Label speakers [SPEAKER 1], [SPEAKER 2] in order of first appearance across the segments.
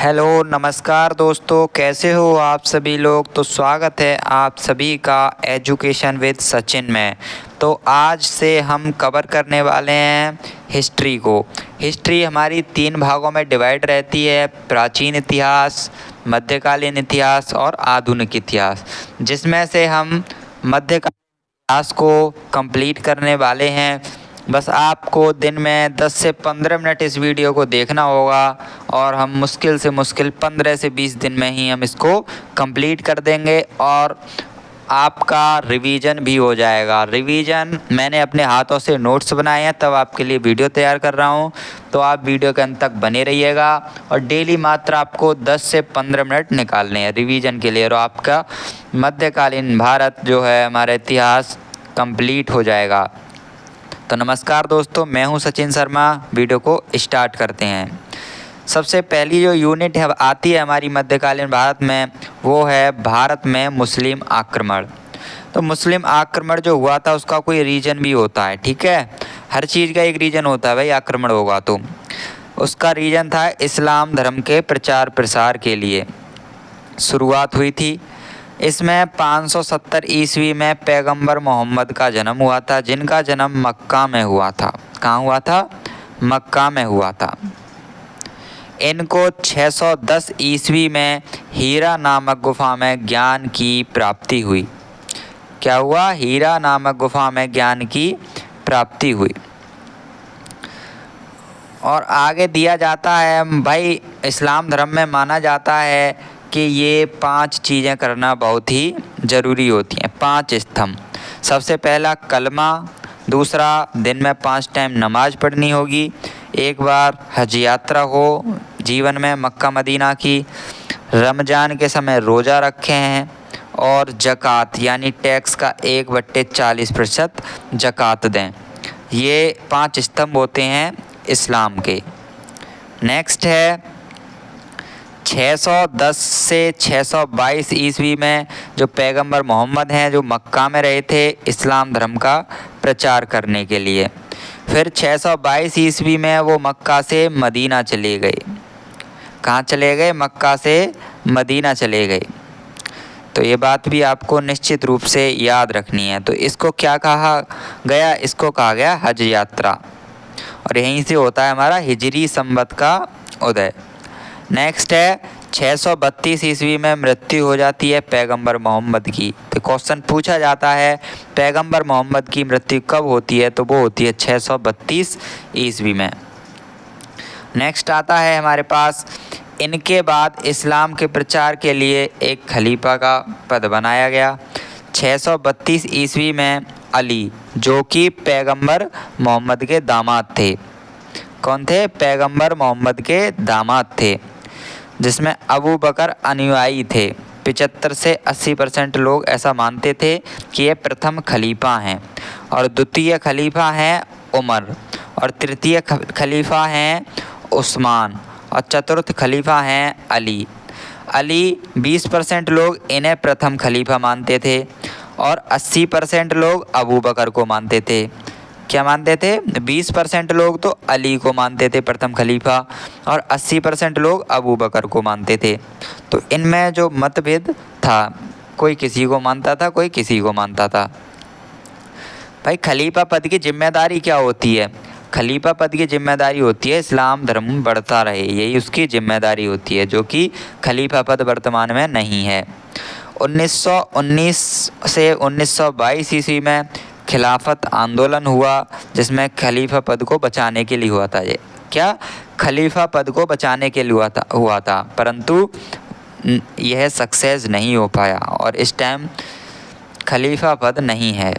[SPEAKER 1] Hello नमस्कार दोस्तों, कैसे हो आप सभी लोग। तो स्वागत है आप सभी का एजुकेशन विद सचिन में। तो आज से हम कवर करने वाले हैं हिस्ट्री को। हिस्ट्री हमारी 3 भागों में डिवाइड रहती है, प्राचीन इतिहास, मध्यकालीन इतिहास और आधुनिक इतिहास, जिसमें से हम मध्यकालीन इतिहास को कंप्लीट करने वाले हैं। बस आपको दिन में 10 से 15 मिनट इस वीडियो को देखना होगा और हम मुश्किल से मुश्किल 15 से 20 दिन में ही हम इसको कंप्लीट कर देंगे और आपका रिवीजन भी हो जाएगा। रिवीजन मैंने अपने हाथों से नोट्स बनाए हैं, तब आपके लिए वीडियो तैयार कर रहा हूं। तो आप वीडियो के अंत तक बने रहिएगा और डेली मात्र आपको 10 से 15 मिनट निकालने हैं रिवीजन के लिए और आपका मध्यकालीन भारत जो है हमारा इतिहास कंप्लीट हो जाएगा। तो नमस्कार दोस्तों, मैं हूं सचिन शर्मा। वीडियो को स्टार्ट करते हैं। सबसे पहली जो यूनिट है आती है हमारी मध्यकालीन भारत में, वो है भारत में मुस्लिम आक्रमण। तो मुस्लिम आक्रमण जो हुआ था उसका कोई रीजन भी होता है, ठीक है। हर चीज़ का एक रीजन होता है भाई, आक्रमण होगा तो उसका रीजन था इस्लाम धर्म के प्रचार प्रसार के लिए शुरुआत हुई थी। इसमें 570 ईस्वी में पैगंबर मोहम्मद का जन्म हुआ था, जिनका जन्म मक्का में हुआ था। कहाँ हुआ था? मक्का में हुआ था। इनको 610 ईस्वी में हीरा नामक गुफा में ज्ञान की प्राप्ति हुई। क्या हुआ? हीरा नामक गुफा में ज्ञान की प्राप्ति हुई। और आगे दिया जाता है भाई, इस्लाम धर्म में माना जाता है कि ये 5 चीज़ें करना बहुत ही ज़रूरी होती हैं, 5 स्तंभ। सबसे पहला कलमा, दूसरा दिन में 5 टाइम नमाज पढ़नी होगी, एक बार हज यात्रा हो जीवन में मक्का मदीना की, रमज़ान के समय रोज़ा रखे हैं और ज़कात यानी टैक्स का 1/40% ज़कात दें। ये 5 स्तंभ होते हैं इस्लाम के। नेक्स्ट है 610 से 622 ईस्वी में जो पैगंबर मोहम्मद हैं जो मक्का में रहे थे इस्लाम धर्म का प्रचार करने के लिए। फिर 622 ईस्वी में वो मक्का से मदीना चले गए। कहाँ चले गए? मक्का से मदीना चले गए। तो ये बात भी आपको निश्चित रूप से याद रखनी है। तो इसको क्या कहा गया? इसको कहा गया हज यात्रा, और यहीं से होता है हमारा हिजरी संवत का उदय। नेक्स्ट है 632 ईस्वी में मृत्यु हो जाती है पैगंबर मोहम्मद की। तो क्वेश्चन पूछा जाता है पैगंबर मोहम्मद की मृत्यु कब होती है? तो वो होती है 632 ईस्वी में। नेक्स्ट आता है हमारे पास, इनके बाद इस्लाम के प्रचार के लिए एक खलीफा का पद बनाया गया। 632 ईस्वी में अली, जो कि पैगंबर मोहम्मद के दामाद थे। कौन थे? पैगंबर मोहम्मद के दामाद थे, जिसमें अबू बकर अनुयायी थे। 75 से 80% लोग ऐसा मानते थे कि ये प्रथम खलीफा हैं, और द्वितीय खलीफा हैं उमर, और तृतीय खलीफा हैं उस्मान, और चतुर्थ खलीफा हैं अली। 20% लोग इन्हें प्रथम खलीफा मानते थे और 80% लोग अबू बकर को मानते थे। क्या मानते थे? 20% लोग तो अली को मानते थे प्रथम खलीफा और 80% लोग अबू बकर को मानते थे। तो इनमें जो मतभेद था, कोई किसी को मानता था, कोई किसी को मानता था। भाई खलीफा पद की जिम्मेदारी क्या होती है? खलीफा पद की जिम्मेदारी होती है इस्लाम धर्म बढ़ता रहे, यही उसकी जिम्मेदारी होती है, जो कि खलीफा पद वर्तमान में नहीं है। 1919 से 1922 ईस्वी में खिलाफत आंदोलन हुआ, जिसमें खलीफा पद को बचाने के लिए हुआ था। ये क्या? खलीफा पद को बचाने के लिए हुआ था, परंतु यह सक्सेस नहीं हो पाया और इस टाइम खलीफा पद नहीं है।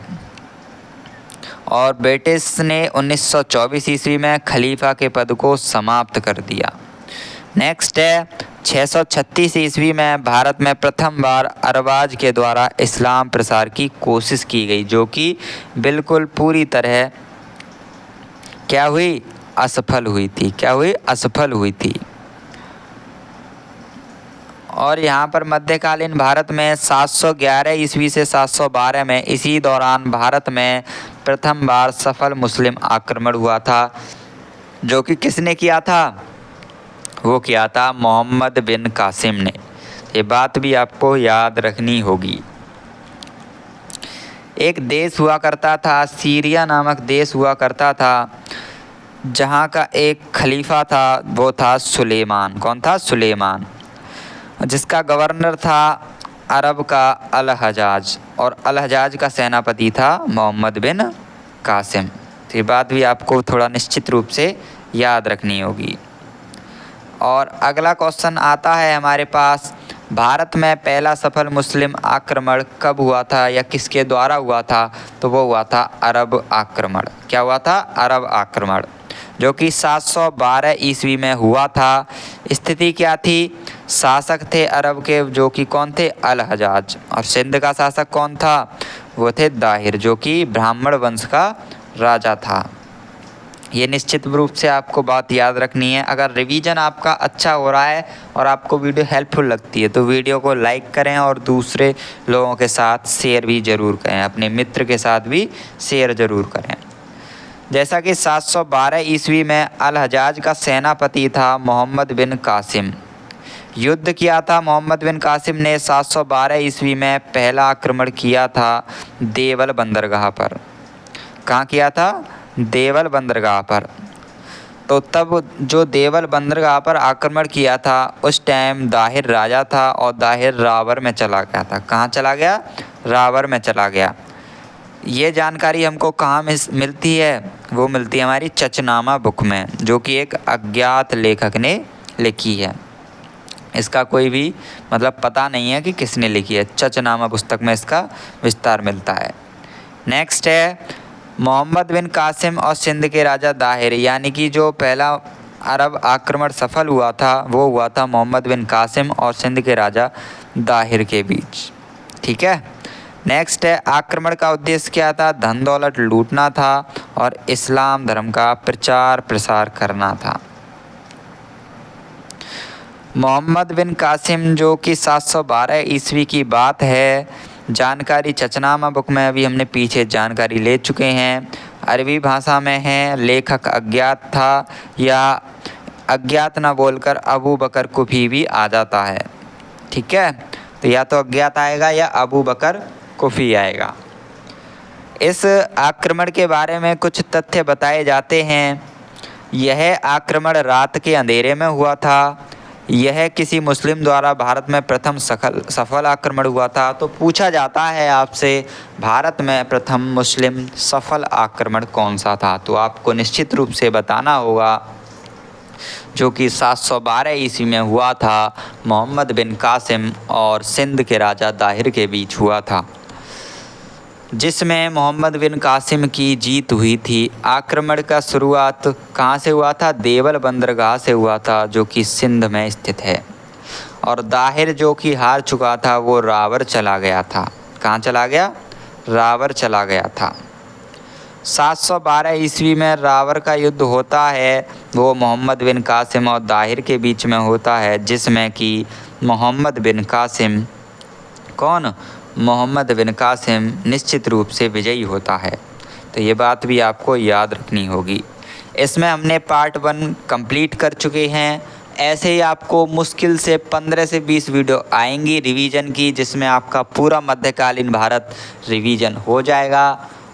[SPEAKER 1] और ब्रिटिश ने 1924 ईस्वी में खलीफा के पद को समाप्त कर दिया। नेक्स्ट है 636 ईस्वी में भारत में प्रथम बार अरबाज के द्वारा इस्लाम प्रसार की कोशिश की गई, जो कि बिल्कुल पूरी तरह क्या हुई? असफल हुई थी। क्या हुई? असफल हुई थी। और यहाँ पर मध्यकालीन भारत में 711 ईस्वी से 712 में, इसी दौरान भारत में प्रथम बार सफल मुस्लिम आक्रमण हुआ था, जो कि किसने किया था? वो किया था मोहम्मद बिन कासिम ने। ये बात भी आपको याद रखनी होगी। एक देश हुआ करता था, सीरिया नामक देश हुआ करता था, जहाँ का एक खलीफा था, वो था सुलेमान। कौन था? सुलेमान। जिसका गवर्नर था अरब का अल हजाज, और अल हजाज का सेनापति था मोहम्मद बिन कासिम। तो ये बात भी आपको थोड़ा निश्चित रूप से याद रखनी होगी। और अगला क्वेश्चन आता है हमारे पास, भारत में पहला सफल मुस्लिम आक्रमण कब हुआ था या किसके द्वारा हुआ था? तो वो हुआ था अरब आक्रमण। क्या हुआ था? अरब आक्रमण, जो कि 712 ईस्वी में हुआ था। स्थिति क्या थी? शासक थे अरब के, जो कि कौन थे? अल हजाज। और सिंध का शासक कौन था? वो थे दाहिर, जो कि ब्राह्मण वंश का राजा था। ये निश्चित रूप से आपको बात याद रखनी है। अगर रिवीजन आपका अच्छा हो रहा है और आपको वीडियो हेल्पफुल लगती है तो वीडियो को लाइक करें और दूसरे लोगों के साथ शेयर भी ज़रूर करें, अपने मित्र के साथ भी शेयर ज़रूर करें। जैसा कि 712 ईस्वी में अल हजाज का सेनापति था मोहम्मद बिन कासिम। युद्ध किया था मोहम्मद बिन कासिम ने 712 ईस्वी में। पहला आक्रमण किया था देवल बंदरगाह पर। कहाँ किया था? देवल बंदरगाह पर। तो तब जो देवल बंदरगाह पर आक्रमण किया था उस टाइम दाहिर राजा था, और दाहिर रावर में चला गया था। कहाँ चला गया? रावर में चला गया। ये जानकारी हमको कहाँ मिलती है? वो मिलती है हमारी चचनामा बुक में, जो कि एक अज्ञात लेखक ने लिखी है। इसका कोई भी मतलब पता नहीं है कि किसने लिखी है। चचनामा पुस्तक में इसका विस्तार मिलता है। नेक्स्ट है मोहम्मद बिन कासिम और सिंध के राजा दाहिर, यानी कि जो पहला अरब आक्रमण सफल हुआ था वो हुआ था मोहम्मद बिन कासिम और सिंध के राजा दाहिर के बीच। ठीक है। नेक्स्ट है आक्रमण का उद्देश्य क्या था? धन दौलत लूटना था और इस्लाम धर्म का प्रचार प्रसार करना था। मोहम्मद बिन कासिम, जो कि 712 ईस्वी की बात है, जानकारी चचनामा बुक में अभी हमने पीछे जानकारी ले चुके हैं। अरबी भाषा में है, लेखक अज्ञात था, या अज्ञात ना बोलकर अबू बकर कुफी भी आ जाता है। ठीक है, तो या तो अज्ञात आएगा या अबू बकर कुफी आएगा। इस आक्रमण के बारे में कुछ तथ्य बताए जाते हैं। यह आक्रमण रात के अंधेरे में हुआ था। यह किसी मुस्लिम द्वारा भारत में प्रथम सफल आक्रमण हुआ था। तो पूछा जाता है आपसे, भारत में प्रथम मुस्लिम सफल आक्रमण कौन सा था? तो आपको निश्चित रूप से बताना होगा, जो कि 712 ईस्वी में हुआ था। मोहम्मद बिन कासिम और सिंध के राजा दाहिर के बीच हुआ था, जिसमें मोहम्मद बिन कासिम की जीत हुई थी। आक्रमण का शुरुआत कहाँ से हुआ था? देवल बंदरगाह से हुआ था, जो कि सिंध में स्थित है। और दाहिर, जो कि हार चुका था, वो रावर चला गया था। कहाँ चला गया? रावर चला गया था। 712 ईस्वी में रावर का युद्ध होता है, वो मोहम्मद बिन कासिम और दाहिर के बीच में होता है, जिसमें कि मोहम्मद बिन कासिम कौन? मोहम्मद बिन कासिम निश्चित रूप से विजयी होता है। तो ये बात भी आपको याद रखनी होगी। इसमें हमने पार्ट 1 कंप्लीट कर चुके हैं। ऐसे ही आपको मुश्किल से 15 से 20 वीडियो आएंगी रिवीजन की, जिसमें आपका पूरा मध्यकालीन भारत रिवीजन हो जाएगा।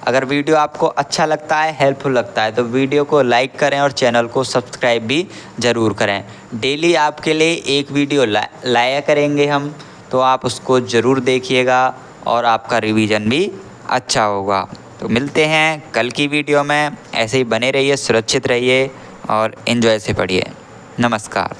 [SPEAKER 1] अगर वीडियो आपको अच्छा लगता है, हेल्पफुल लगता है, तो वीडियो को लाइक करें और चैनल को सब्सक्राइब भी ज़रूर करें। डेली आपके लिए एक वीडियो लाया करेंगे हम, तो आप उसको ज़रूर देखिएगा और आपका रिवीजन भी अच्छा होगा। तो मिलते हैं कल की वीडियो में। ऐसे ही बने रहिए, सुरक्षित रहिए और एंजॉय से पढ़िए। नमस्कार।